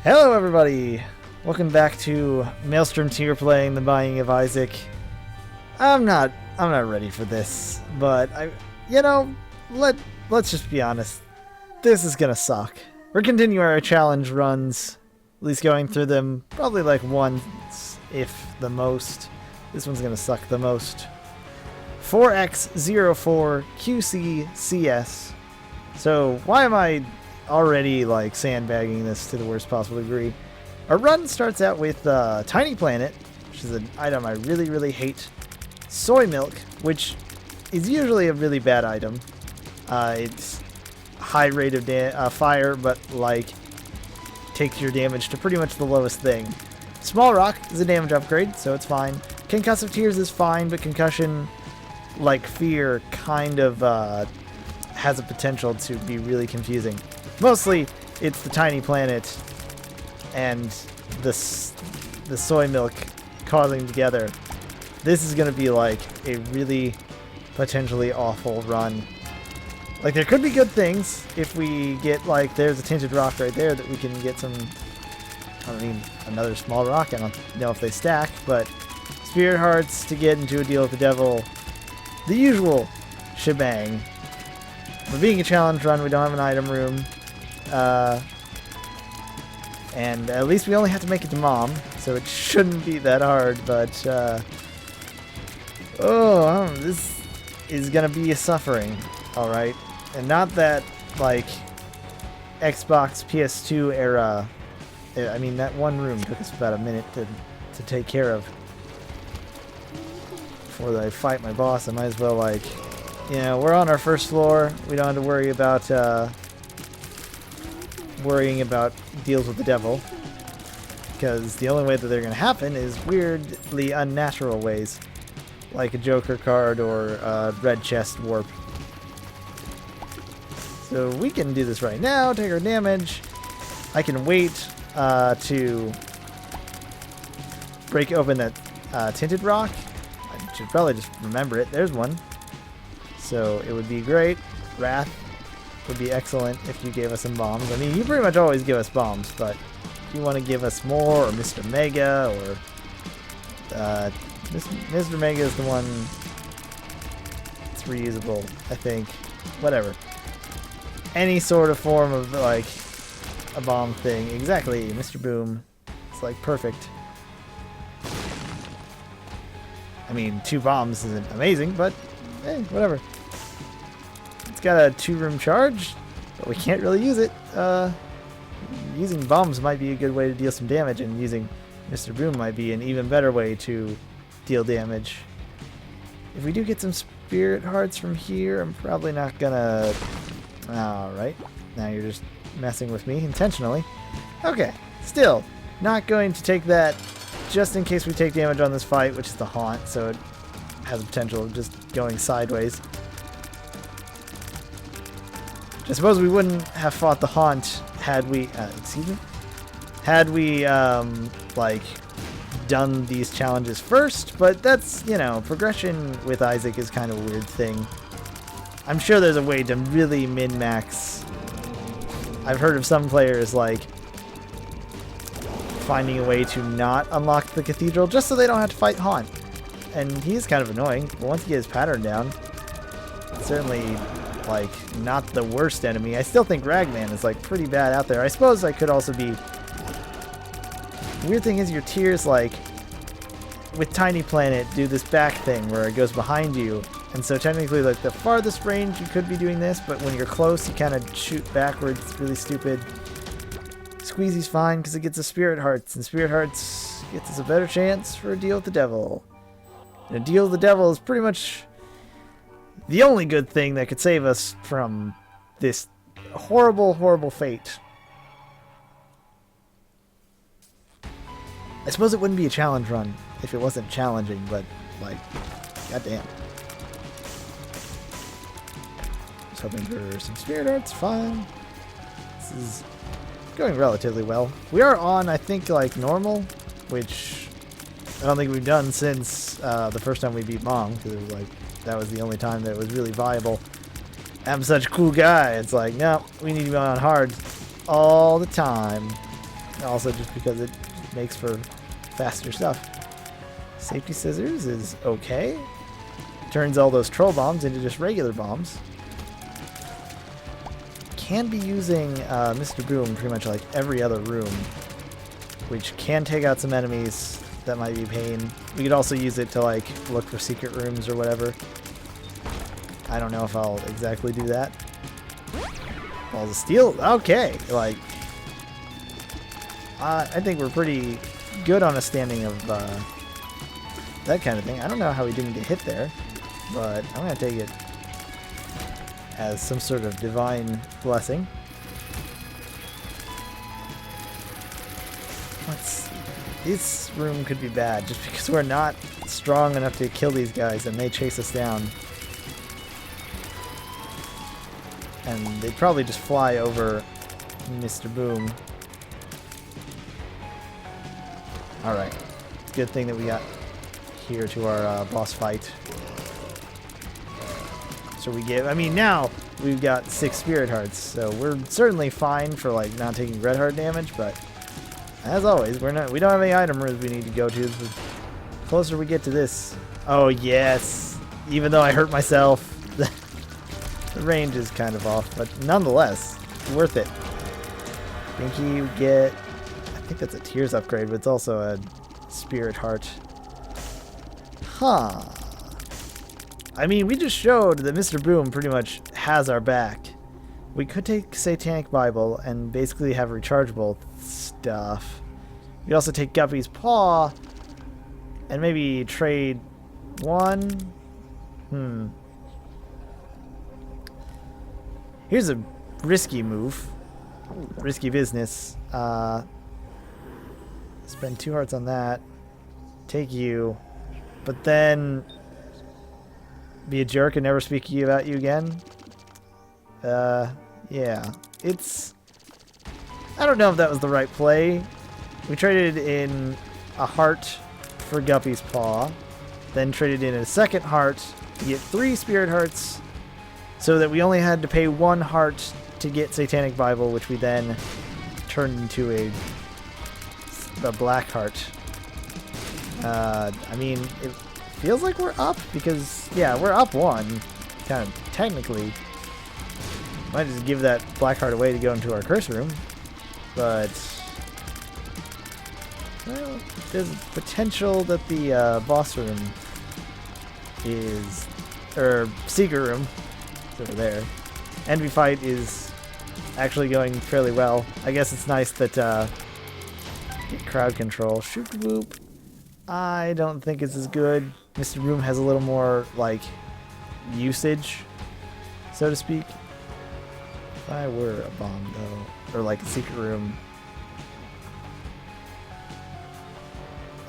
Hello everybody! Welcome back to MaelstromTier playing The Binding of Isaac. I'm not ready for this, but let's just be honest. This is gonna suck. We're continuing our challenge runs, at least going through them probably like once, if the most. This one's gonna suck the most. 4x04 QSCS. So why am I already like sandbagging this to the worst possible degree? Our run starts out with Tiny Planet, which is an item I really hate. Soy Milk, which is usually a really bad item. It's high rate of fire, but like takes your damage to pretty much the lowest thing. Small Rock is a damage upgrade, so it's fine. Concussive Tears is fine, but Concussion, like Fear, kind of has a potential to be really confusing. Mostly, it's the Tiny Planet and the Soy Milk causing together. This is going to be like a really potentially awful run. Like, there could be good things if we get, like, there's a Tinted Rock right there that we can get some, another Small Rock. I don't know if they stack, but Spirit Hearts to get into a deal with the devil. The usual shebang. For being a challenge run, we don't have an item room. And at least we only have to make it to Mom, so it shouldn't be that hard, but this is gonna be a suffering, alright? And not that, like, Xbox PS2 era, I mean, that one room took us about a minute to take care of. Before I fight my boss, I might as well, like, we're on our first floor, we don't have to worry about, worrying about deals with the devil, because the only way that they're going to happen is weirdly unnatural ways, like a Joker card or a red chest warp. So we can do this right now, take our damage. I can wait to break open that Tinted Rock. I should probably just remember it. There's one. So it would be great. Wrath would be excellent if you gave us some bombs. I mean, you pretty much always give us bombs, but if you want to give us more, or Mr. Mega, or Mr. Mega is the one that's reusable, I think. Whatever. Any sort of form of, like, a bomb thing. Exactly, Mr. Boom. It's, like, perfect. I mean, 2 bombs isn't amazing, but, hey, whatever. It's got a 2-room charge, but we can't really use it. Using bombs might be a good way to deal some damage, and using Mr. Boom might be an even better way to deal damage. If we do get some Spirit Hearts from here, I'm probably not gonna... Alright, now you're just messing with me intentionally. Okay, still, not going to take that just in case we take damage on this fight, which is the Haunt, so it has the potential of just going sideways. I suppose we wouldn't have fought the Haunt had we, like, done these challenges first, but that's, progression with Isaac is kind of a weird thing. I'm sure there's a way to really min-max. I've heard of some players, like, finding a way to not unlock the Cathedral just so they don't have to fight Haunt. And he's kind of annoying, but once you get his pattern down, certainly, like, not the worst enemy. I still think Ragman is, like, pretty bad out there. I suppose I could also be... The weird thing is your tears, like, with Tiny Planet, do this back thing where it goes behind you. And so technically, like, the farthest range, you could be doing this, but when you're close, you kind of shoot backwards. It's really stupid. Squeezy's fine because it gets us Spirit Hearts, and Spirit Hearts gets us a better chance for a deal with the devil. And a deal with the devil is pretty much the only good thing that could save us from this horrible, horrible fate. I suppose it wouldn't be a challenge run if it wasn't challenging, but, like, goddamn. Just hoping for some Spirit Hearts, fine. This is going relatively well. We are on, I think, like, normal, which I don't think we've done since the first time we beat Mom, because it was like, that was the only time that it was really viable. I'm such a cool guy. It's like, no, we need to be on hard all the time. Also just because it makes for faster stuff. Safety scissors is okay. Turns all those troll bombs into just regular bombs. Can be using Mr. Boom pretty much like every other room, which can take out some enemies that might be a pain. We could also use it to like look for secret rooms or whatever. I don't know if I'll exactly do that. Balls of Steel? Okay, like I think we're pretty good on a standing of that kind of thing. I don't know how we didn't get hit there, but I'm gonna take it as some sort of divine blessing. Let's see. This room could be bad just because we're not strong enough to kill these guys and they chase us down. And they'd probably just fly over Mr. Boom. Alright. Good thing that we got here to our boss fight. So we give, I mean, now we've got 6 spirit hearts, so we're certainly fine for like not taking red heart damage, but as always, we don't have any item rooms we need to go to. The closer we get to this. Oh yes, even though I hurt myself, the range is kind of off, but nonetheless, worth it. Binky, we get, I think that's a Tears upgrade, but it's also a spirit heart. Huh. I mean, we just showed that Mr. Boom pretty much has our back. We could take Satanic Bible and basically have rechargeable stuff. We also take Guppy's Paw and maybe trade one. Here's a risky move. Risky business. Spend 2 hearts on that. Take you. But then be a jerk and never speak about you again. Yeah. It's... I don't know if that was the right play. We traded in a heart for Guppy's Paw. Then traded in a second heart to get 3 spirit hearts. So that we only had to pay 1 heart to get Satanic Bible, which we then turned into a black heart. I mean, it feels like we're up because, yeah, we're up 1, kind of technically. Might just give that black heart away to go into our curse room, but well, there's potential that the boss room is, or secret room, is over there. Envy fight is actually going fairly well. I guess it's nice that get crowd control. Shoot whoop. I don't think it's as good. Mr. Room has a little more, like, usage, so to speak. If I were a bomb, though, or like a secret room.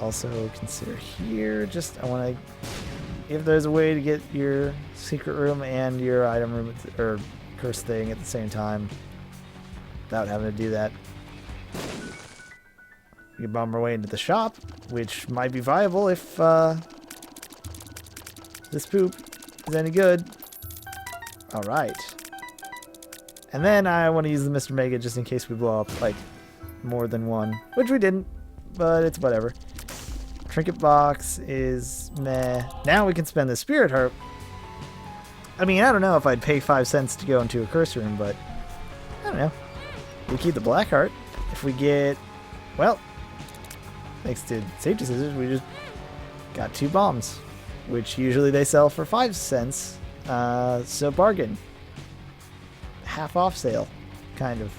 Also consider here, just, I want to, if there's a way to get your secret room and your item room, or curse thing at the same time, without having to do that. We can bomb our way into the shop, which might be viable if this poop is any good. Alright. And then I want to use the Mr. Mega just in case we blow up, like, more than 1. Which we didn't, but it's whatever. Trinket box is meh. Now we can spend the Spirit Heart. I mean, I don't know if I'd pay 5 cents to go into a curse room, but I don't know. We keep the Black Heart. If we get, well, thanks to Safety Scissors, we just got 2 bombs, which usually they sell for 5 cents. So bargain. Half off sale, kind of.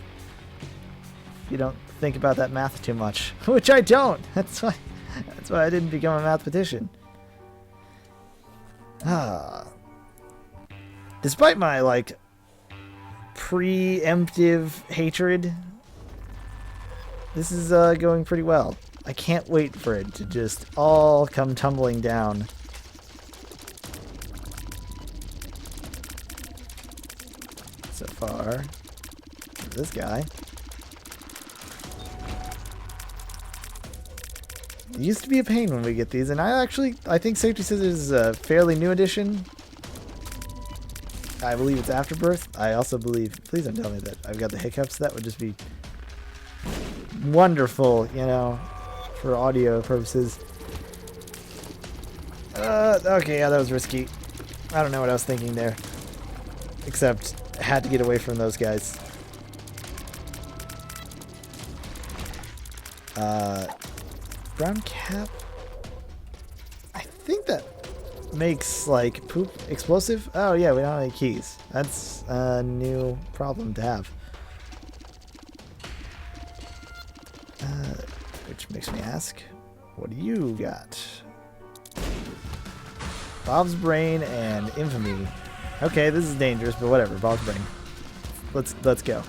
You don't think about that math too much, which I don't. That's why I didn't become a mathematician. Despite my, like, preemptive hatred, this is going pretty well. I can't wait for it to just all come tumbling down. So far, this guy. It used to be a pain when we get these, and I think Safety Scissors is a fairly new addition. I believe it's Afterbirth. I also believe, please don't tell me that I've got the hiccups. That would just be wonderful, you know, for audio purposes. Okay, yeah, that was risky. I don't know what I was thinking there. Except, I had to get away from those guys. Brown cap? I think that makes, like, poop explosive? Oh, yeah, we don't have any keys. That's a new problem to have. Which makes me ask, what do you got? Bob's Brain and Infamy. Okay, this is dangerous, but whatever. Bob's Brain. Let's go.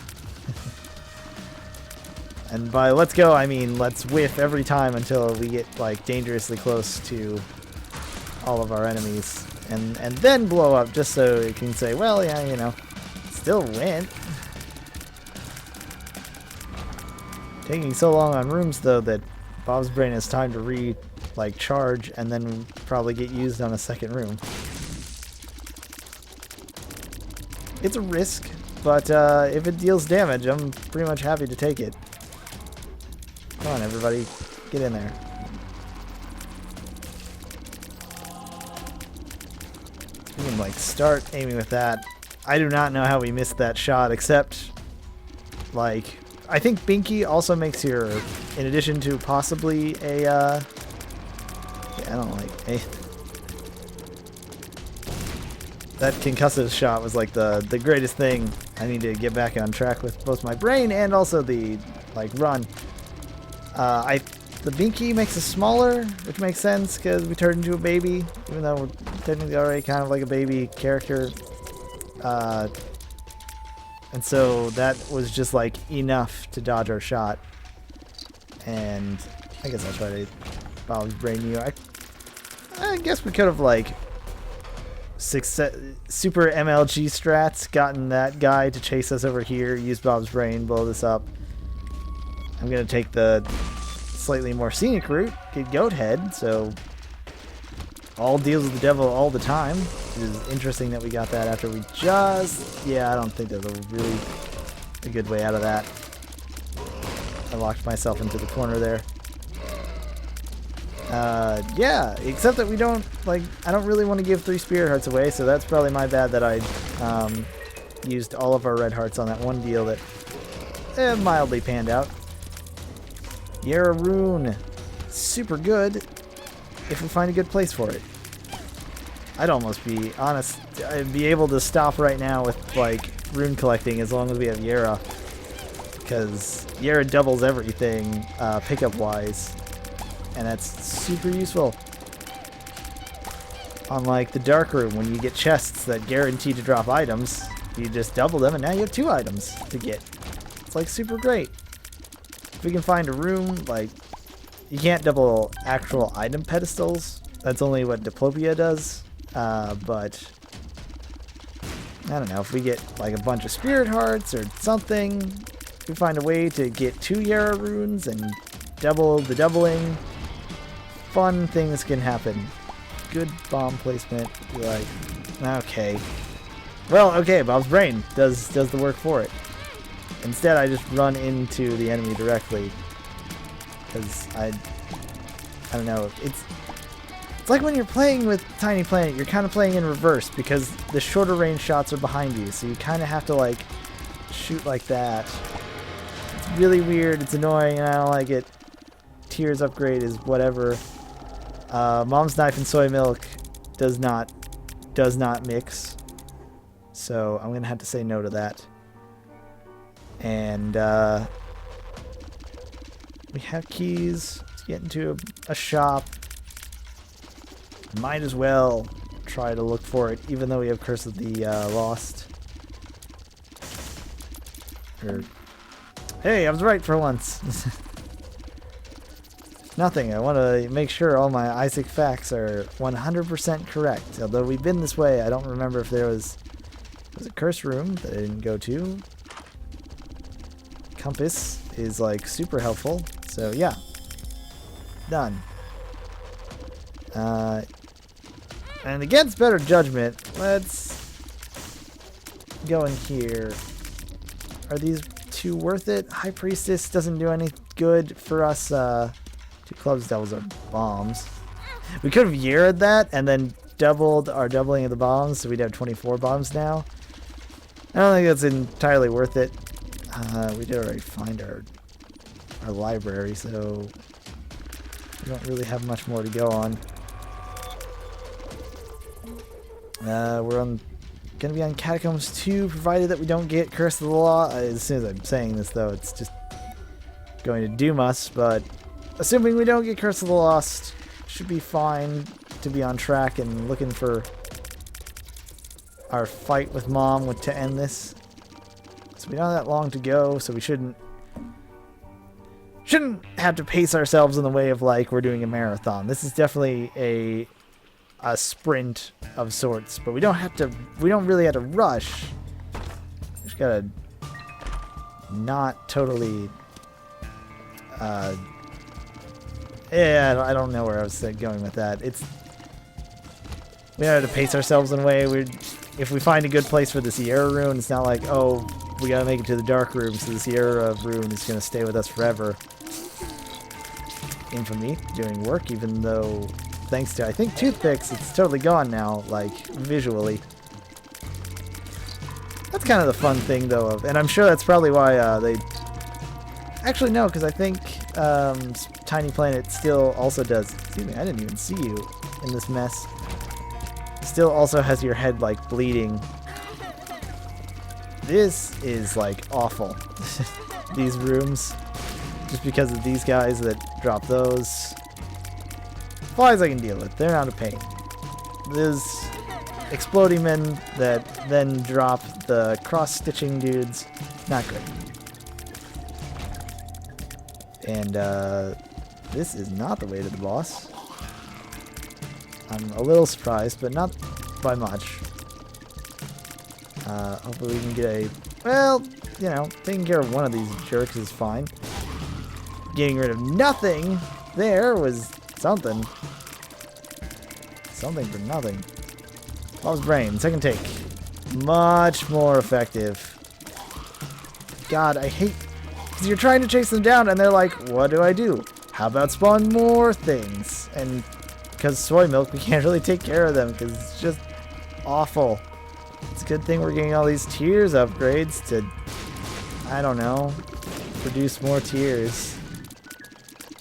And by let's go, I mean let's whiff every time until we get like dangerously close to all of our enemies, and then blow up just so it can say, well, yeah, you know, still went. Taking so long on rooms though that Bob's Brain has time to charge and then probably get used on a second room. It's a risk, but if it deals damage, I'm pretty much happy to take it. Come on, everybody, get in there. We can like start aiming with that. I do not know how we missed that shot, except like I think Binky also makes your, in addition to possibly a yeah, I don't like a. That concussive shot was like the greatest thing. I need to get back on track with both my brain and also the like run. The Binky makes us smaller, which makes sense because we turned into a baby, even though we're technically already kind of like a baby character. And so that was just like enough to dodge our shot. And I guess I'll try to Bob's Brain you. I guess we could have like super MLG strats, gotten that guy to chase us over here, use Bob's Brain, blow this up. I'm gonna take the slightly more scenic route, get Goat Head, so all deals with the devil all the time. It is interesting that we got that after we just... Yeah, I don't think there's a really a good way out of that. I locked myself into the corner there. Yeah, except that we don't, like, I don't really want to give 3 Spirit Hearts away, so that's probably my bad that I used all of our red hearts on that one deal that mildly panned out. Yara Rune, super good if we find a good place for it. I'd almost be honest, I'd be able to stop right now with like rune collecting as long as we have Yara, because Yara doubles everything pickup wise, and that's super useful. Unlike the dark room, when you get chests that guarantee to drop items, you just double them and now you have 2 items to get. It's like super great. If we can find a room, like, you can't double actual item pedestals. That's only what Diplopia does. But, I don't know, if we get, like, a bunch of Spirit Hearts or something, if we find a way to get 2 Yara runes and double the doubling, fun things can happen. Good bomb placement. You're like, okay. Well, okay, Bob's Brain does the work for it. Instead, I just run into the enemy directly, because I don't know. It's like when you're playing with Tiny Planet, you're kind of playing in reverse because the shorter range shots are behind you, so you kind of have to like shoot like that. It's really weird. It's annoying, and I don't like it. Tier's upgrade is whatever. Mom's Knife and Soy Milk does not mix, so I'm gonna have to say no to that. And we have keys to get into a shop. Might as well try to look for it, even though we have Curse of the Lost. Hey, I was right for once. Nothing. I want to make sure all my Isaac facts are 100% correct. Although we've been this way, I don't remember if there was a curse room that I didn't go to. Compass is like super helpful, so yeah, done. And against better judgment, let's go in here. Are these 2 worth it? High Priestess doesn't do any good for us. 2 clubs doubles our bombs. We could have yeared that and then doubled our doubling of the bombs, so we'd have 24 bombs now. I don't think that's entirely worth it. We did already find our library, so we don't really have much more to go on. We're gonna be on Catacombs 2, provided that we don't get Curse of the Law. As soon as I'm saying this, though, it's just going to doom us, but assuming we don't get Curse of the Lost, should be fine to be on track and looking for our fight with Mom to end this. So we don't have that long to go, so we shouldn't have to pace ourselves in the way of like we're doing a marathon. This is definitely a sprint of sorts, but we don't really have to rush. Just gotta not totally yeah, I don't know where I was going with that. We have to pace ourselves in a way. If we find a good place for the Sierra rune, it's not like, oh, we gotta make it to the dark room, so the Sierra rune is gonna stay with us forever. Infamy doing work, even though thanks to, I think, Toothpicks, it's totally gone now, like, visually. That's kind of the fun thing, though, and I'm sure that's probably why they... Actually, no, because I think Tiny Planet still also does... Excuse me, I didn't even see you in this mess. Still also has your head, like, bleeding. This is, like, awful. These rooms. Just because of these guys that drop those. Flies I can deal with. They're not a pain. There's exploding men that then drop the cross-stitching dudes. Not good. And this is not the way to the boss. I'm a little surprised, but not by much. Hopefully we can get a... Well, you know, taking care of one of these jerks is fine. Getting rid of nothing there was something. Something for nothing. Bob's Brain, second take. Much more effective. God, I hate... Because you're trying to chase them down, and they're like, what do I do? How about spawn more things? And because soy milk, we can't really take care of them, because it's just awful. It's a good thing we're getting all these tiers upgrades to, I don't know, produce more tiers.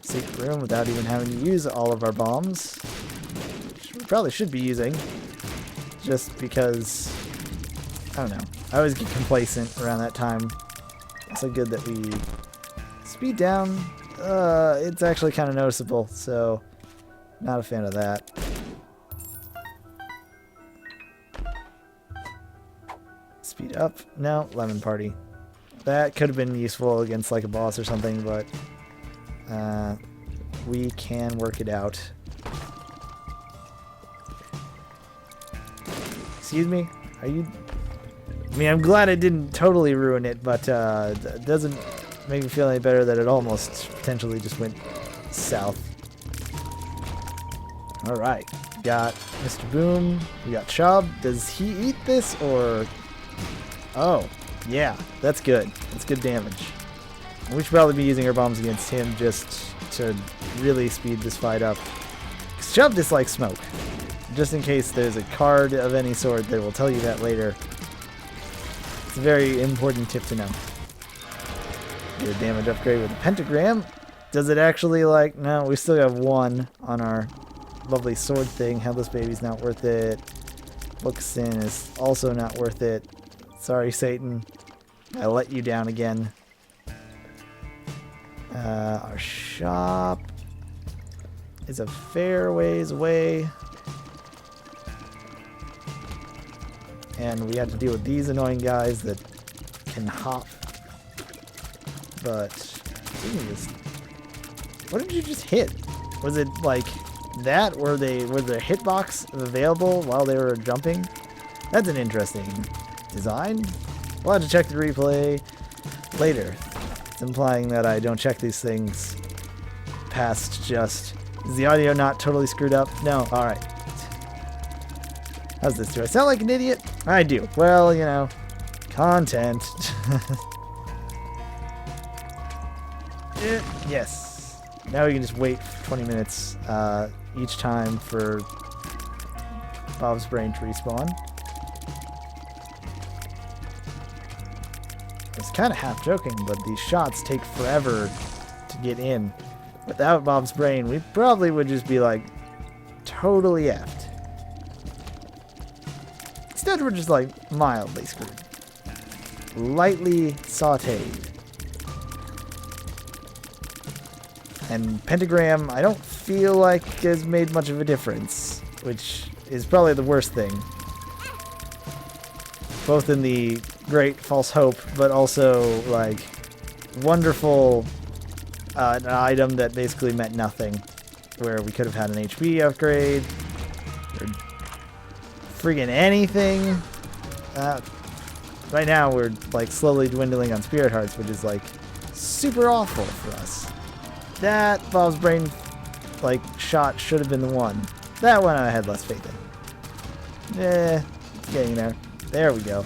Secret room without even having to use all of our bombs. Which we probably should be using. Just because, I don't know. I always get complacent around that time. It's so good that we speed down. It's actually kind of noticeable, so not a fan of that. Speed up. No, Lemon Party. That could have been useful against like a boss or something, but we can work it out. Excuse me? Are you... I mean, I'm glad I didn't totally ruin it, but it doesn't make me feel any better that it almost potentially just went south. Alright. Got Mr. Boom. We got Chubb. Does he eat this, or... Oh, yeah. That's good. That's good damage. We should probably be using our bombs against him just to really speed this fight up. Because Chubb dislikes smoke. Just in case there's a card of any sort, they will tell you that later. It's a very important tip to know. Get a damage upgrade with a pentagram. Does it actually, like... No, we still have one on our lovely sword thing. Headless Baby's not worth it. Booksin is also not worth it. Sorry, Satan. I let you down again. Our shop is a fair ways away. And we had to deal with these annoying guys that can hop. But... What did you just hit? Was it like that? Was their hitbox available while they were jumping? That's an interesting design. We'll have to check the replay later. It's implying that I don't check these things past just... Is the audio not totally screwed up? No? Alright. How's this? Do I sound like an idiot? I do. Well, you know, content. Yes. Now we can just wait for 20 minutes each time for Bob's brain to respawn. I was kind of half joking, but these shots take forever to get in. Without Bob's brain, we probably would just be like totally effed. Instead, we're just like mildly screwed. Lightly sauteed. And Pentagram, I don't feel like has made much of a difference, which is probably the worst thing. Both in the great false hope, but also like wonderful an item that basically meant nothing, where we could have had an HP upgrade or friggin' anything. Right now we're like slowly dwindling on Spirit Hearts, which is like super awful for us. That Bob's brain like shot should have been the one. That one I had less faith in. It's getting there. There we go.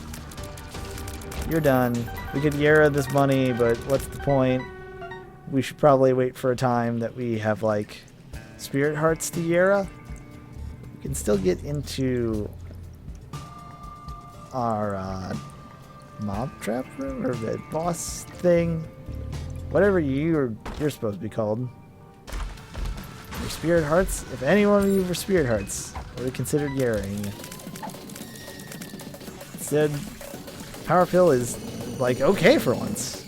You're done. We could Yara this money, but what's the point? We should probably wait for a time that we have like Spirit Hearts to Yara. We can still get into our mob trap room or the boss thing. Whatever you're supposed to be called. Your Spirit Hearts? If any one of you were Spirit Hearts, I would have considered Yaraing you. Instead, Power Pill is like okay for once.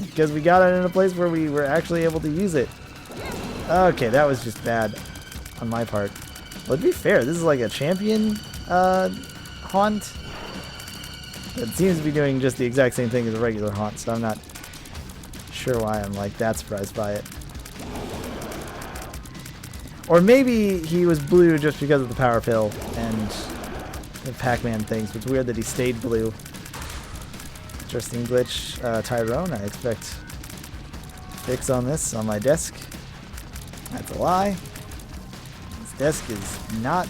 Because we got it in a place where we were actually able to use it. Okay, that was just bad on my part. Well, to be fair, this is like a champion haunt that seems to be doing just the exact same thing as a regular haunt, so I'm not sure why I'm like that surprised by it. Or maybe he was blue just because of the Power Pill and the Pac-Man things. It's weird that he stayed blue. Interesting glitch. Tyrone, I expect fix on this on my desk. That's a lie. This desk is not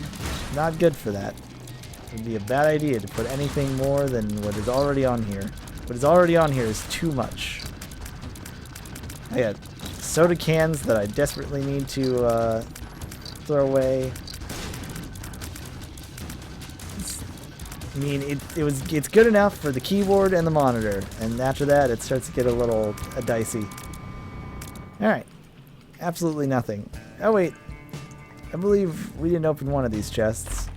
good for that. It would be a bad idea to put anything more than what is already on here. What is already on here is too much. I got soda cans that I desperately need to throw away. I mean, it's good enough for the keyboard and the monitor, and after that, it starts to get a little dicey. All right, absolutely nothing. Oh wait, I believe we didn't open one of these chests.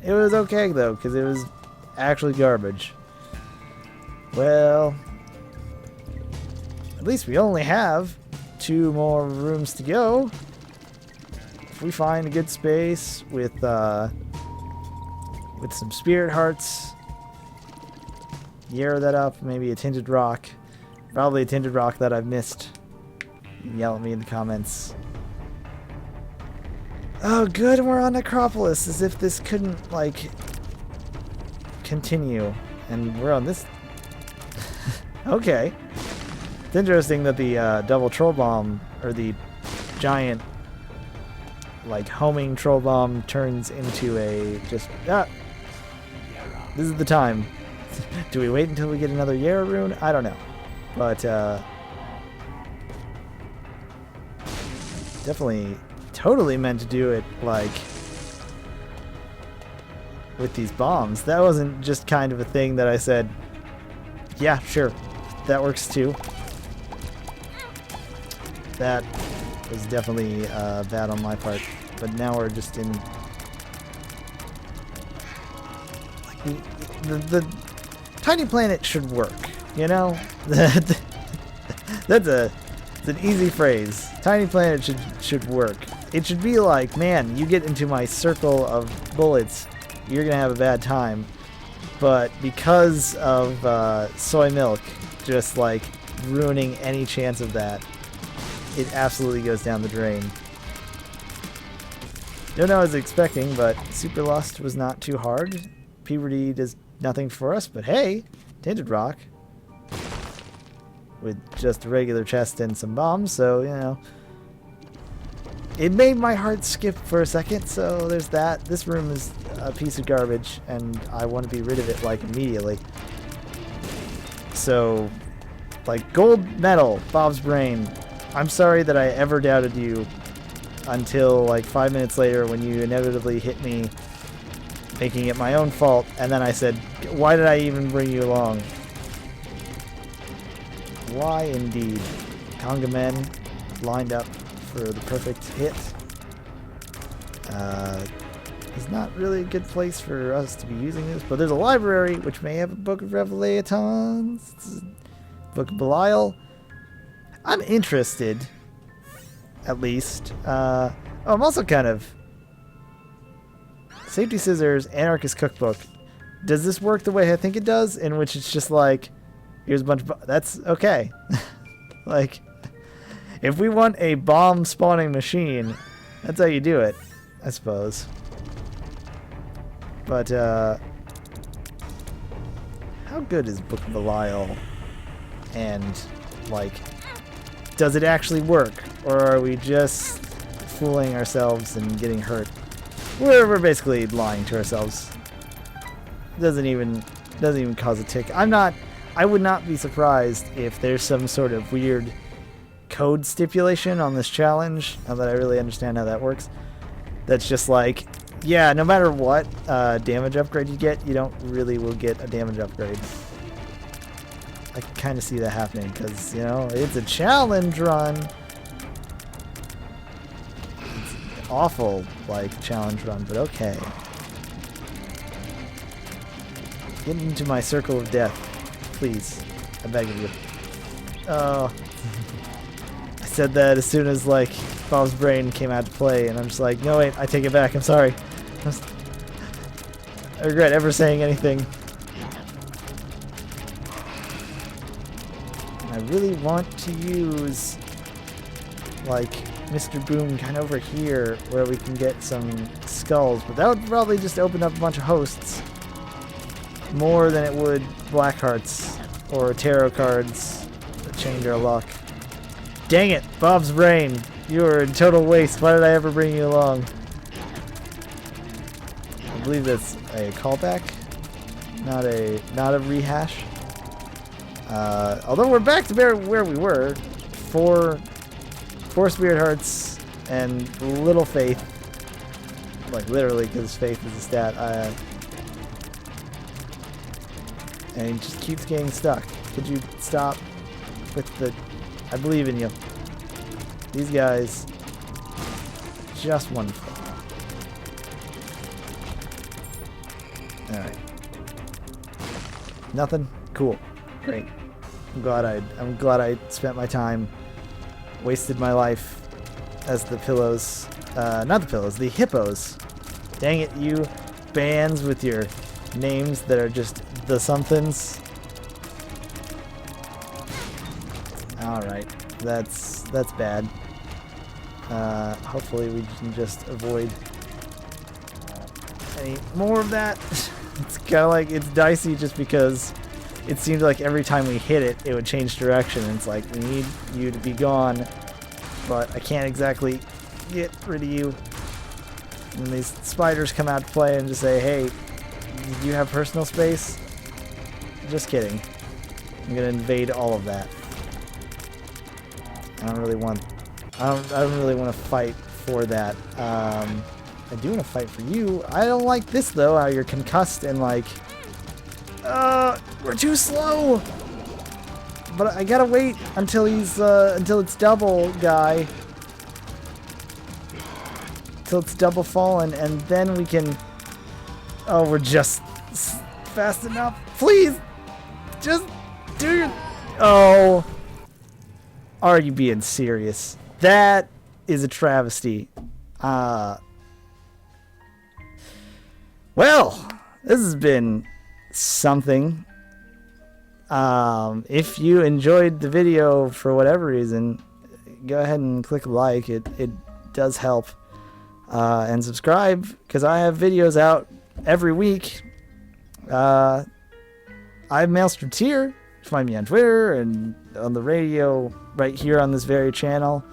It was okay though, because it was actually garbage. Well, at least we only have 2 more rooms to go. If we find a good space with some Spirit Hearts, Yara that up, maybe a Tinted Rock. Probably a Tinted Rock that I've missed. You can yell at me in the comments. Oh good, we're on Necropolis, as if this couldn't, like, continue. And we're on this... Okay. It's interesting that the double troll bomb, or the giant, like, homing troll bomb turns into a just... This is the time. Do we wait until we get another Yara rune? I don't know. But, definitely, totally meant to do it, like, with these bombs. That wasn't just kind of a thing that I said, yeah, sure, that works too. That was definitely bad on my part. But now we're just in... The tiny planet should work, you know? That's an easy phrase. Tiny planet should work. It should be like, man, you get into my circle of bullets, you're gonna have a bad time. But because of soy milk just like ruining any chance of that, it absolutely goes down the drain. Don't know what I was expecting, but Super Lust was not too hard. Puberty does nothing for us, but hey, Tinted Rock. With just a regular chest and some bombs, so, you know. It made my heart skip for a second, so there's that. This room is a piece of garbage, and I want to be rid of it, like, immediately. So, like, gold medal, Bob's brain. I'm sorry that I ever doubted you until like 5 minutes later when you inevitably hit me, making it my own fault, and then I said, why did I even bring you along? Why indeed? Conga men lined up for the perfect hit. It's not really a good place for us to be using this, but there's a library which may have a Book of Revelations, Book of Belial. I'm interested, at least. I'm also kind of... Safety Scissors, Anarchist Cookbook. Does this work the way I think it does? In which it's just like, here's a bunch of... That's okay. Like, if we want a bomb spawning machine, that's how you do it, I suppose. But, how good is Book of Belial? And, like, does it actually work? Or are we just fooling ourselves and getting hurt? We're basically lying to ourselves. Doesn't even cause a tick. I would not be surprised if there's some sort of weird code stipulation on this challenge, now that I really understand how that works. That's just like, yeah, no matter what damage upgrade you get, you don't really will get a damage upgrade. I can kind of see that happening because, you know, it's a challenge run. It's an awful, like, challenge run, but okay. Get into my circle of death, please. I beg of you. Oh. I said that as soon as, like, Bob's brain came out to play, and I'm just like, no, wait, I take it back. I'm sorry. I regret ever saying anything. I really want to use, like, Mr. Boom kind of over here where we can get some skulls, but that would probably just open up a bunch of hosts more than it would black hearts or tarot cards that change our luck. Dang it, Bob's brain, you were a total waste. Why did I ever bring you along? I believe that's a callback, not a rehash. Although we're back to where we were, four spirit hearts and little faith, like literally, because faith is a stat. And he just keeps getting stuck. Could you stop with the... I believe in you. These guys, just wonderful. Alright. Nothing? Cool. Great. I'm glad I spent my time, wasted my life as the pillows, not the pillows, the hippos. Dang it, you bands with your names that are just the somethings. Alright, that's bad. Hopefully we can just avoid any more of that. It's kind of like, it's dicey just because it seemed like every time we hit it, it would change direction. And it's like, we need you to be gone, but I can't exactly get rid of you. And these spiders come out to play and just say, hey, do you have personal space? Just kidding. I'm gonna invade all of that. I don't really want to fight for that. I do want to fight for you. I don't like this though, how you're concussed and like, we're too slow. But I gotta wait until he's, until it's double, guy. Until it's double fallen, and then we can... Oh, we're just fast enough. Please! Just do your... Oh. Are you being serious? That is a travesty. Well, this has been something. If you enjoyed the video for whatever reason, go ahead and click like. It does help. And subscribe, because I have videos out every week. I'm MaelstromTier. Find me on Twitter and on the radio right here on this very channel.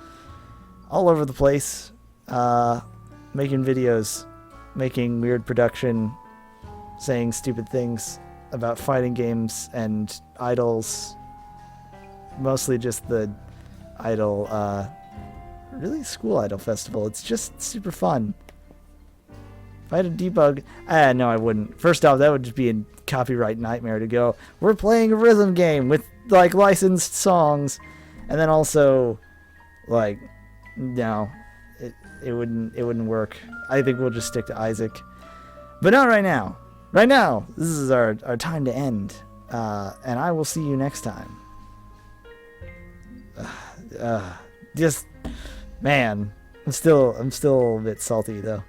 All over the place. Making videos. Making weird production. Saying stupid things about fighting games and idols. Mostly just the idol, really school idol festival. It's just super fun. If I had to debug, no, I wouldn't. First off, that would just be a copyright nightmare to go, we're playing a rhythm game with like licensed songs, and then also like, no, it wouldn't work. I think we'll just stick to Isaac, but not right now. Right now, this is our time to end, and I will see you next time. Just, man, I'm still a bit salty though.